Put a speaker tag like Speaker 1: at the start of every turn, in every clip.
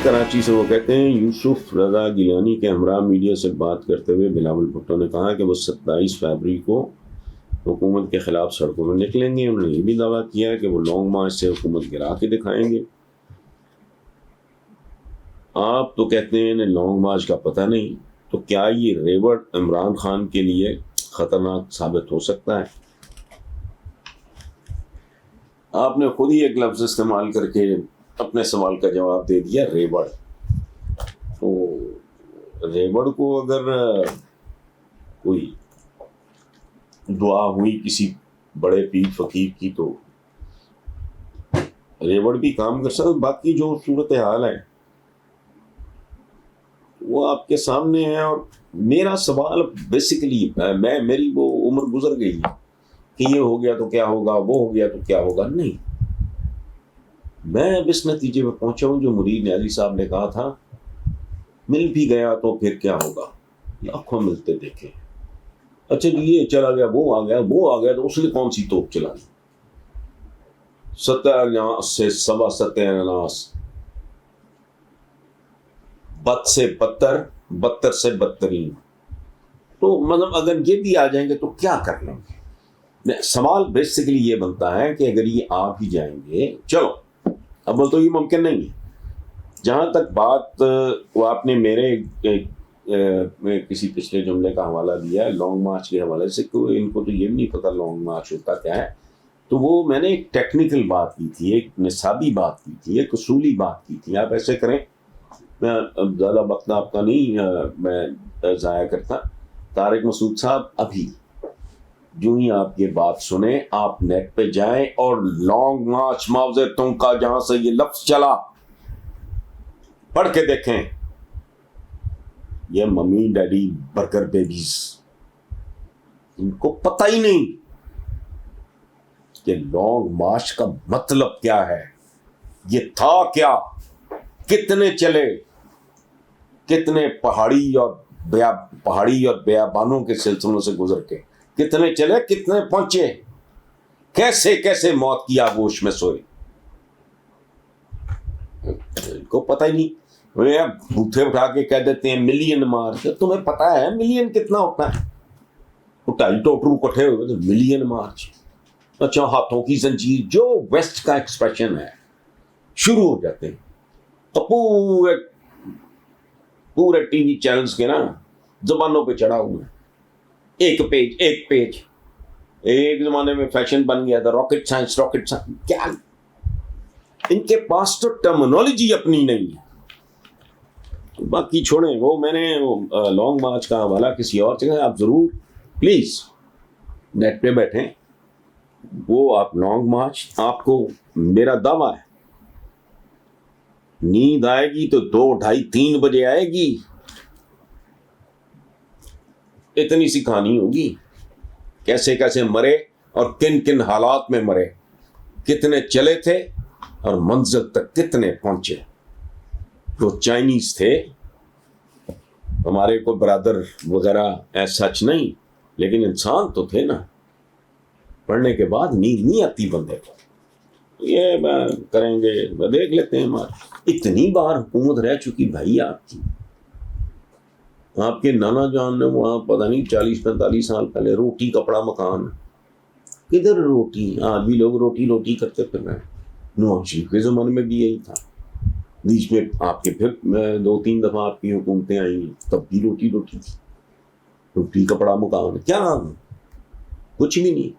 Speaker 1: کراچی سے وہ کہتے ہیں یوسف رضا گیلانی کے ہمراہ میڈیا سے بات کرتے ہوئے بلاول بھٹو نے کہا کہ وہ 27 فروری کو حکومت کے خلاف سڑکوں میں نکلیں گے. انہوں نے یہ بھی دعویٰ کیا کہ وہ لانگ مارچ سے حکومت گرا کے دکھائیں گے. آپ تو کہتے ہیں انہیں لانگ مارچ کا پتہ نہیں، تو کیا یہ ریوٹ عمران خان کے لیے خطرناک ثابت ہو سکتا ہے؟ آپ نے خود ہی ایک لفظ استعمال کر کے اپنے سوال کا جواب دے دیا، ریوڑ. تو ریوڑ کو اگر کوئی دعا ہوئی کسی بڑے پیر فقیر کی تو ریوڑ بھی کام کر سکتا. باقی جو صورتحال ہے وہ آپ کے سامنے ہے. اور میرا سوال بیسیکلی میری وہ عمر گزر گئی کہ یہ ہو گیا تو کیا ہوگا، وہ ہو گیا تو کیا ہوگا. نہیں، میں اب اس نتیجے پہ پہنچا ہوں جو مرید نیازی صاحب نے کہا تھا، مل بھی گیا تو پھر کیا ہوگا، لاکھوں ملتے دیکھے. اچھا جی یہ چلا گیا، وہ آ گیا، وہ آ گیا، تو اس نے کون سی توپ چلانی؟ ستیاناس سے سوا ستیاناس، بد سے بدتر، بدتر سے بدترین. تو مطلب اگر یہ بھی آ جائیں گے تو کیا کر لیں گے؟ سوال بیسیکلی یہ بنتا ہے کہ اگر یہ آ بھی جائیں گے، چلو اول تو یہ ممکن نہیں ہے. جہاں تک بات وہ آپ نے میرے میں کسی پچھلے جملے کا حوالہ دیا ہے لانگ مارچ کے حوالے سے، کہ ان کو تو یہ بھی نہیں پتا لانگ مارچ ہوتا کیا ہے. تو وہ میں نے ایک ٹیکنیکل بات کی تھی، ایک نصابی بات کی تھی، ایک اصولی بات کی تھی. آپ ایسے کریں، میں زیادہ وقت آپ کا نہیں میں ضائع کرتا. طارق مسعود صاحب ابھی جو ہی آپ یہ بات سنیں، آپ نیٹ پہ جائیں اور لانگ مارچ ماؤ زے تونگ کا جہاں سے یہ لفظ چلا پڑھ کے دیکھیں. یہ ممی ڈیڈی برگر بیبیز ان کو پتہ ہی نہیں کہ لانگ مارچ کا مطلب کیا ہے، یہ تھا کیا، کتنے چلے، کتنے پہاڑی اور بیابانوں کے سلسلوں سے گزر کے کتنے چلے، کتنے پہنچے، کیسے کیسے موت کی آغوش میں سوئے. ان کو پتہ ہی نہیں. بوتھے اٹھا کے کہہ دیتے ہیں ملین مارچ. تمہیں پتہ ہے ملین کتنا ہوتا ہے؟ وہ ٹائی ٹوٹرو کٹھے ہوئے تو ملین مارچ. اچھا ہاتھوں کی زنجیر جو ویسٹ کا ایکسپریشن ہے، شروع ہو جاتے ہیں. تو پورے ٹی وی چینلز کے نا زبانوں پہ چڑھا ہوا ہے، ایک پیج. ایک زمانے میں فیشن بن گیا تھا راکٹ سائنس. کیا ان کے پاس تو ٹرمینالوجی اپنی نہیں ہے. باقی چھوڑیں، وہ میں نے لانگ مارچ کا حوالہ کسی اور جگہ، آپ ضرور پلیز نیٹ پہ بیٹھیں. وہ آپ لانگ مارچ، آپ کو میرا دعویٰ ہے نیند آئے گی تو 2, 2:30, 3 بجے آئے گی. اتنی سی کہانی ہوگی، کیسے کیسے مرے اور کن کن حالات میں مرے، کتنے چلے تھے اور منزل تک کتنے پہنچے. جو چائنیز تھے ہمارے کوئی برادر وغیرہ ایسا سچ نہیں، لیکن انسان تو تھے نا. پڑھنے کے بعد نیند نہیں آتی بندے کو. یہ کریں گے، دیکھ لیتے ہیں. اتنی بار حکومت رہ چکی بھائی آپ کے نانا جان نے وہاں پتہ نہیں 40-45 سال پہلے روٹی کپڑا مکان. کدھر روٹی؟ آدمی لوگ روٹی کرتے پھر رہے. نواز شریف کے زمانے میں بھی یہی تھا. بیچ میں آپ کے پھر 2-3 دفعہ آپ کی حکومتیں آئیں، تب بھی روٹی تھی. روٹی کپڑا مکان کیا کچھ بھی نہیں.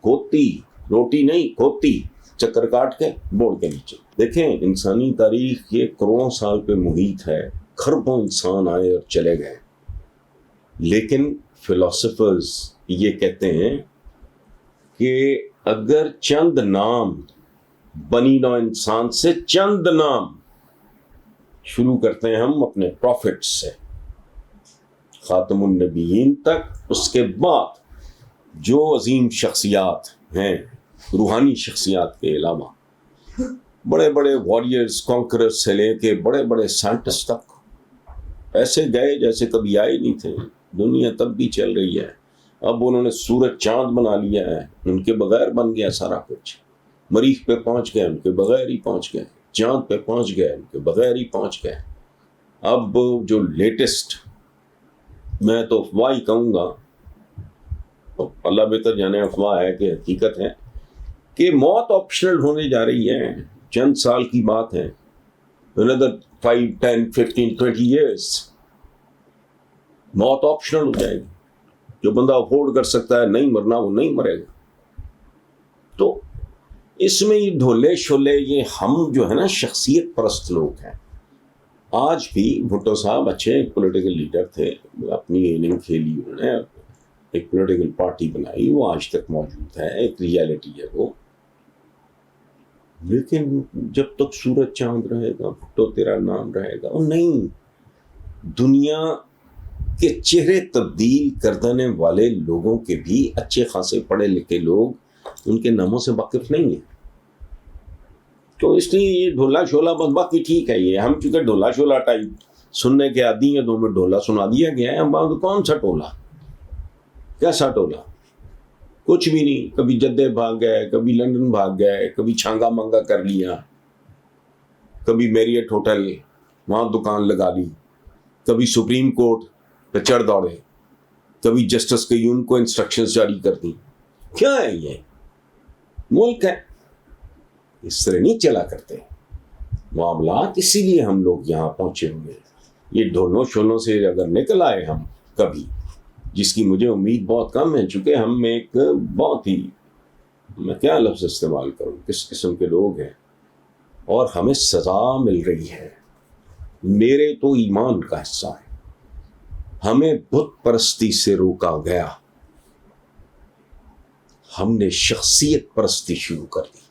Speaker 1: کھوتی روٹی نہیں، کھوتی چکر کاٹ کے بورڈ کے نیچے. دیکھیں انسانی تاریخ یہ کروڑوں سال پہ محیط ہے. خربوں انسان آئے اور چلے گئے، لیکن فلاسفرز یہ کہتے ہیں کہ اگر چند نام بنی نوع انسان سے، چند نام شروع کرتے ہیں ہم اپنے پروفٹ سے خاتم النبیین تک، اس کے بعد جو عظیم شخصیات ہیں روحانی شخصیات کے علاوہ، بڑے بڑے واریئرز کانکررز سے لے کے بڑے بڑے سائنٹسٹ تک، ایسے گئے جیسے کبھی آئے نہیں تھے. دنیا تب بھی چل رہی ہے. اب انہوں نے سورج چاند بنا لیا ہے، ان کے بغیر بن گیا سارا کچھ. مریخ پہ پہنچ گئے، ان کے بغیر ہی پہنچ گئے. چاند پہ پہنچ گئے، ان کے بغیر ہی پہنچ گئے. اب جو لیٹسٹ، میں تو افواہ ہی کہوں گا، اللہ بہتر جانے افواہ ہے کہ حقیقت ہے، کہ موت آپشنل ہونے جا رہی ہے. چند سال کی بات ہے، another 5, 10, 15, 20 years موت آپشنل ہو جائے گی. جو بندہ افورڈ کر سکتا ہے نہیں مرنا، وہ نہیں مرے گا. تو اس میں یہ ڈھولے شولے، یہ ہم جو ہے نا شخصیت پرست لوگ ہیں. آج بھی بھٹو صاحب اچھے پولیٹیکل لیڈر تھے، اپنی اننگ کھیلی انہوں نے، ایک پولیٹیکل پارٹی بنائی، وہ آج تک موجود ہے، ایک ریالٹی ہے وہ. لیکن جب تک سورج چاند رہے گا بھٹو تیرا نام رہے گا. وہ نہیں، دنیا کے چہرے تبدیل کردنے والے لوگوں کے بھی اچھے خاصے پڑھے لکھے لوگ ان کے ناموں سے واقف نہیں ہیں. تو اس لیے یہ ڈھولا شولا بس باقی ٹھیک ہے. یہ ہم چونکہ ڈھولا شولا ٹائپ سننے کے عادی ہیں، تو ہمیں ڈھولا سنا دیا گیا ہے. ہم بات کون سا ٹولا، کیسا ٹولا؟ کچھ بھی نہیں. کبھی جدے بھاگ گئے، کبھی لندن بھاگ گئے، کبھی چھانگا مانگا کر لیا، کبھی میریٹ ہوٹل وہاں دکان لگا لی، کبھی سپریم کورٹ پہ چڑھ دوڑے، کبھی جسٹس قیوم کو انسٹرکشنز جاری کر دی. کیا ہے یہ ملک ہے؟ اس طرح نہیں چلا کرتے معاملات. اسی لیے ہم لوگ یہاں پہنچے ہوئے ہیں. یہ ڈھولوں شولوں سے اگر نکل آئے ہم کبھی، جس کی مجھے امید بہت کم ہے، چونکہ ہم ایک بہت ہی، میں کیا لفظ استعمال کروں، کس قسم کے لوگ ہیں، اور ہمیں سزا مل رہی ہے. میرے تو ایمان کا حصہ ہے. ہمیں بت پرستی سے روکا گیا، ہم نے شخصیت پرستی شروع کر دی.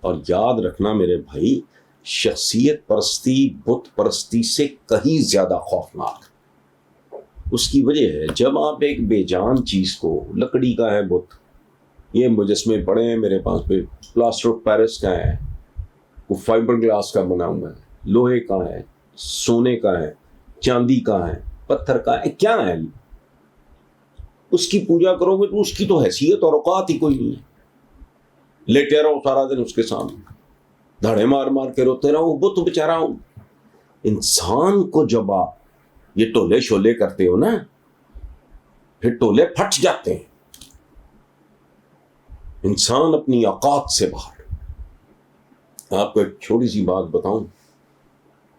Speaker 1: اور یاد رکھنا میرے بھائی، شخصیت پرستی بت پرستی سے کہیں زیادہ خوفناک. اس کی وجہ ہے جب آپ ایک بے جان چیز کو، لکڑی کا ہے بت، یہ مجسمے پڑے ہیں میرے پاس پہ، پلاسٹر آف پیرس کا ہے، وہ فائبر گلاس کا بنا ہوا ہے، لوہے کا ہے، سونے کا ہے، چاندی کا ہے، پتھر کا ہے، کیا ہے؟ اس کی پوجا کرو گے تو اس کی تو حیثیت اور اوقات ہی کوئی نہیں ہے. لیٹے رہو سارا دن اس کے سامنے، دھاڑے مار مار کے روتے رہو. بت بیچارہ انسان کو جب آپ یہ ٹولے شولے کرتے ہو نا، پھر ٹولے پھٹ جاتے ہیں. انسان اپنی اوقات سے باہر. آپ کو ایک چھوٹی سی بات بتاؤں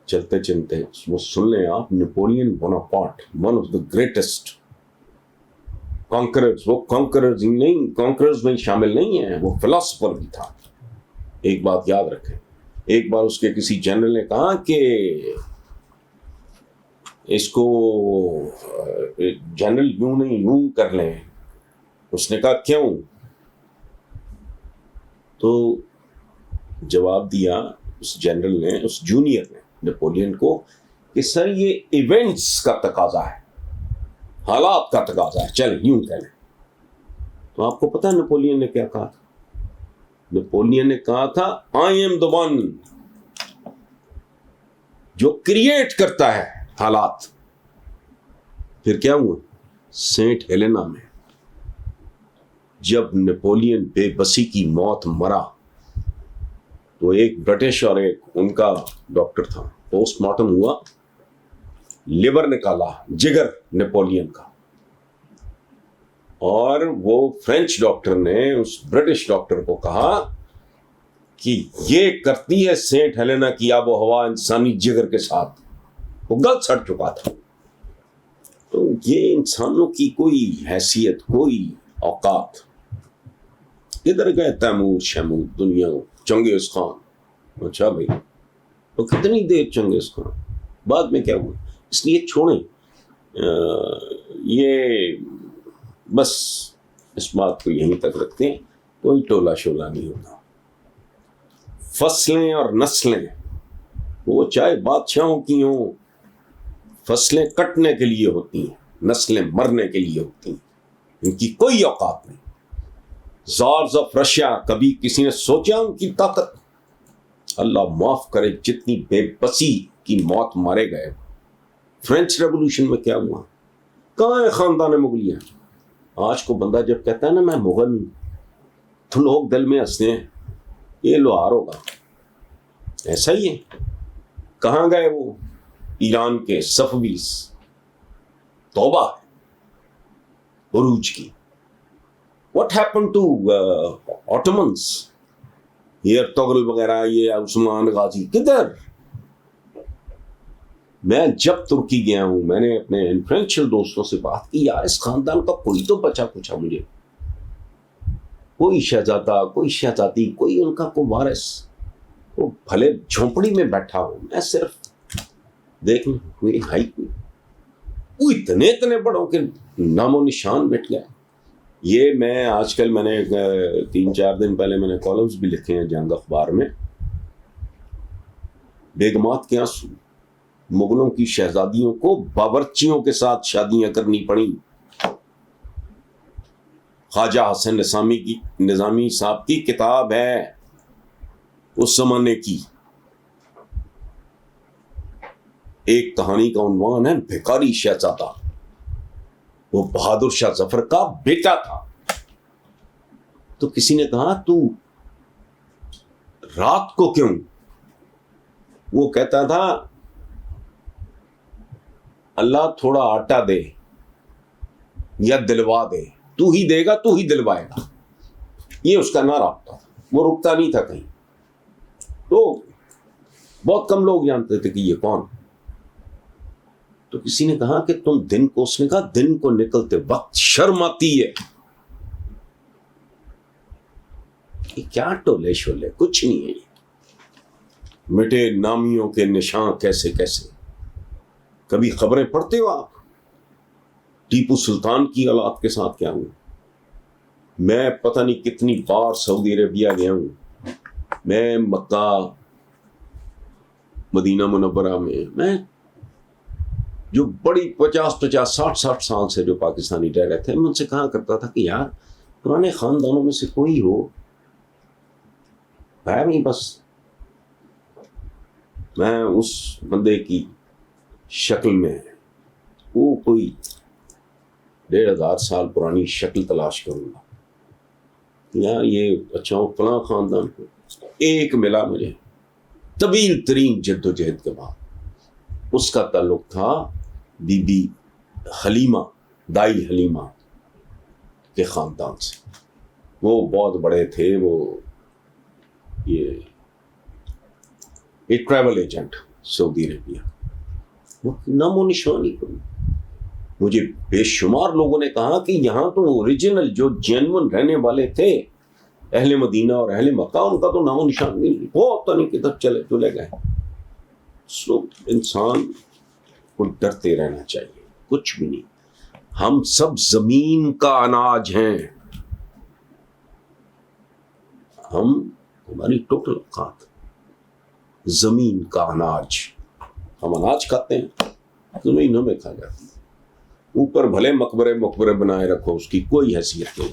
Speaker 1: چلتے چلتے، وہ سن لیں آپ. Napoleon Bonaparte, one of the greatest conquerors. وہ کانکررز نہیں، کانکررز میں شامل نہیں ہیں، وہ فلاسفر بھی تھا. ایک بات یاد رکھیں، ایک بار اس کے کسی جنرل نے کہا کہ اس کو جنرل یوں نہیں یوں کر لیں. اس نے کہا کیوں؟ تو جواب دیا اس جنرل نے، اس جونیئر نے نیپولین کو، کہ سر یہ ایونٹس کا تقاضا ہے، حالات کا تقاضا ہے، چلیں یوں کہہ لیں. تو آپ کو پتا نیپولین نے کیا کہا تھا؟ نیپولین نے کہا تھا آئی ایم دا ون جو کریٹ کرتا ہے حالات. پھر کیا ہوا؟ سینٹ ہیلینا میں جب نیپولین بے بسی کی موت مرا، تو ایک برٹش اور ایک ان کا ڈاکٹر تھا، پوسٹ مارٹم ہوا، لیور نکالا، جگر نیپولین کا. اور وہ فرینچ ڈاکٹر نے اس برٹش ڈاکٹر کو کہا کہ یہ کرتی ہے سینٹ ہیلینا کی آب و ہوا انسانی جگر کے ساتھ. وہ گل سڑ چکا تھا. تو یہ انسانوں کی کوئی حیثیت، کوئی اوقات. کدھر گئے تیمور شیمور دنیا، چنگیز خان؟ اچھا بھائی، تو کتنی دیر چنگیز خان، بعد میں کیا ہوا؟ اس لیے چھوڑیں یہ، بس اس بات کو یہیں تک رکھتے ہیں. کوئی ٹولا شولا نہیں ہوتا. فصلیں اور نسلیں وہ چاہے بادشاہوں کی ہوں، فصلیں کٹنے کے لیے ہوتی ہیں، نسلیں مرنے کے لیے ہوتی ہیں. ان کی کوئی اوقات نہیں. زارز آف رشیا، کبھی کسی نے سوچا ان کی طاقت؟ اللہ معاف کرے جتنی بے بسی کی موت مارے گئے. فرینچ ریولوشن میں کیا ہوا؟ کہاں ہے خاندان مغلیہ؟ آج کو بندہ جب کہتا ہے نا میں مغل، تو لوگ دل میں ہنستے ہیں، یہ لوہار ہوگا. ایسا ہی ہے. کہاں گئے وہ ایران کے صفویز؟ توبہ عروج کی. What happened to Ottomans؟ یہ ارطغرل وغیرہ، یہ عثمان غازی کدھر؟ میں جب ترکی گیا ہوں میں نے اپنے انفلوئنشل دوستوں سے بات کی، یار اس خاندان کا کوئی تو بچا کچھا مجھے، کوئی شہزادہ، کوئی شہزادی، کوئی ان کا کوئی وارث، وہ بھلے جھونپڑی میں بیٹھا ہو، میں صرف دیکھ لوں کوئی ہائی کوئی، وہ اتنے بڑوں کے نام و نشان مٹ گئے. یہ میں آج کل میں نے 3-4 دن پہلے میں نے کالمز بھی لکھے ہیں جنگ اخبار میں. بیگمات کے آنسو، مغلوں کی شہزادیوں کو باورچیوں کے ساتھ شادیاں کرنی پڑیں. خواجہ حسن نظامی صاحب کی کتاب ہے اس زمانے کی، ایک کہانی کا عنوان ہے بھکاری شہزادہ. وہ بہادر شاہ ظفر کا بیٹا تھا. تو کسی نے کہا تو رات کو کیوں؟ وہ کہتا تھا اللہ تھوڑا آٹا دے یا دلوا دے، تو ہی دے گا تو ہی دلوائے گا. یہ اس کا نعرہ تھا، وہ رکتا نہیں تھا کہیں. تو بہت کم لوگ جانتے تھے کہ یہ کون. تو کسی نے کہا کہ تم دن کو، اس نے کہا دن کو نکلتے وقت شرم آتی ہے. یہ کیا ٹولے شولے، کچھ نہیں ہے. مٹے نامیوں کے نشان کیسے کیسے. کبھی خبریں پڑھتے ہو آپ ٹیپو سلطان کی اولاد کے ساتھ کیا ہوا؟ میں پتہ نہیں کتنی بار سعودی عربیہ گیا ہوں. میں مکہ، مدینہ منورہ میں جو بڑی 50-60 سال سے جو پاکستانی رہ رہے تھے، میں ان سے کہا کرتا تھا کہ یار پرانے خاندانوں میں سے کوئی ہو نہیں، بس میں اس بندے کی شکل میں وہ کوئی 1500 سال پرانی شکل تلاش کروں گا. یا یہ اچھا فلاں خاندان کو ایک ملا مجھے طویل ترین جد و جہد کے بعد. اس کا تعلق تھا بی بی حلیمہ، دائی حلیمہ کے خاندان سے. وہ بہت بڑے تھے. وہ یہ ایک ٹریول ایجنٹ سعودی عربیہ. وہ نام و نشان ہی کوئی. مجھے بے شمار لوگوں نے کہا کہ یہاں تو اوریجنل جو جینون رہنے والے تھے اہل مدینہ اور اہل مکہ، ان کا تو نام و نشان نہیں. وہ پتہ نہیں کدھر چلے گئے. انسان کو ڈرتے رہنا چاہیے، کچھ بھی نہیں. ہم سب زمین کا اناج ہیں. ہماری ٹوٹل اوقات زمین کا اناج. ہم اناج کھاتے ہیں، زمین ہمیں کھا جاتی ہے. اوپر بھلے مقبرے بنائے رکھو، اس کی کوئی حیثیت نہیں.